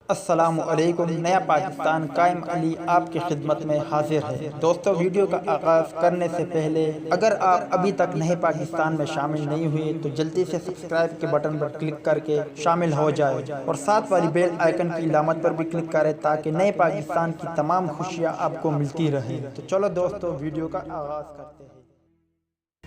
السلام علیکم۔ نیا پاکستان قائم علی آپ کی خدمت میں حاضر ہے۔ دوستو، ویڈیو کا آغاز کرنے سے پہلے اگر آپ ابھی تک نئے پاکستان میں شامل نہیں ہوئے تو جلدی سے سبسکرائب کے بٹن پر کلک کر کے شامل ہو جائے اور ساتھ والی بیل آئیکن کی علامت پر بھی کلک کریں تاکہ نئے پاکستان کی تمام خوشیاں آپ کو ملتی رہیں۔ تو چلو دوستو، ویڈیو کا آغاز کرتے ہیں۔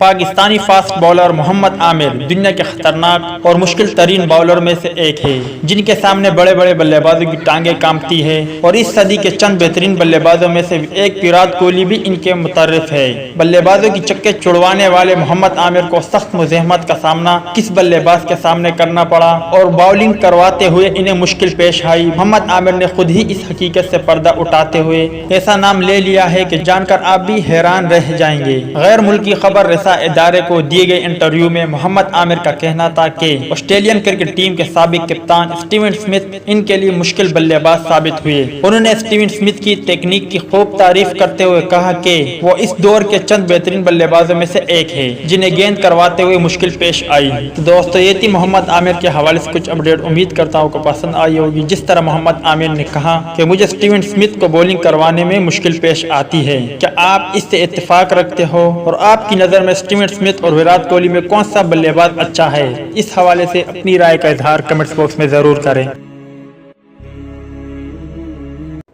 پاکستانی فاسٹ بولر محمد عامر دنیا کے خطرناک اور مشکل ترین باؤلر میں سے ایک ہے، جن کے سامنے بڑے بڑے بلے بازوں کی ٹانگیں کانپتی ہے، اور اس صدی کے چند بہترین بلے بازوں میں سے ایک وراٹ کوہلی بھی ان کے مترف ہے۔ بلے بازوں کی چکے چھڑوانے والے محمد عامر کو سخت مزاحمت کا سامنا کس بلے باز کے سامنے کرنا پڑا اور باؤلنگ کرواتے ہوئے انہیں مشکل پیش آئی، محمد عامر نے خود ہی اس حقیقت سے پردہ اٹھاتے ہوئے ایسا نام لے لیا ہے کہ جان کر آپ بھی حیران رہ جائیں گے۔ غیر ملکی خبر رساں ادارے کو دیے گئے انٹرویو میں محمد عامر کا کہنا تھا کہ آسٹریلین کرکٹ ٹیم کے سابق کپتان اسٹیون اسمتھ ان کے لیے مشکل بلے باز ثابت ہوئے۔ انہوں نے اسٹیون اسمتھ کی ٹیکنیک کی خوب تعریف کرتے ہوئے کہا کہ وہ اس دور کے چند بہترین بلے بازوں میں سے ایک ہے جنہیں گیند کرواتے ہوئے مشکل پیش آئی۔ تو دوستو، یہ تھی محمد عامر کے حوالے سے کچھ اپڈیٹ۔ امید کرتا ہوں کو پسند آئی ہوگی۔ جس طرح محمد عامر نے کہا کہ مجھے اسٹیون اسمتھ کو بولنگ کروانے میں مشکل پیش آتی ہے، کیا آپ اس سے اتفاق رکھتے ہو؟ اور آپ کی نظر میں اسٹیون اسمتھ اور وراٹ کوہلی میں کون سا بلے باز اچھا ہے؟ اس حوالے سے اپنی رائے کا اظہار کمنٹس باکس میں ضرور کریں۔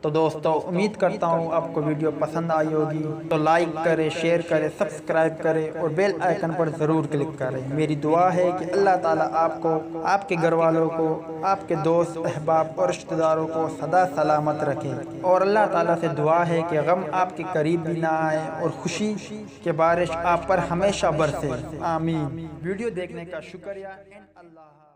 تو دوستو، امید کرتا ہوں آپ کو ویڈیو پسند آئی ہوگی، تو لائک کریں، شیئر کریں، سبسکرائب کریں اور بیل آئیکن پر ضرور کلک کریں۔ میری دعا ہے کہ اللہ تعالیٰ آپ کو، آپ کے گھر والوں کو، آپ کے دوست احباب اور رشتہ داروں کو سدا سلامت رکھے، اور اللہ تعالیٰ سے دعا ہے کہ غم آپ کے قریب بھی نہ آئے اور خوشی کے بارش آپ پر ہمیشہ برسے۔ آمین۔ ویڈیو دیکھنے کا شکریہ۔ اللہ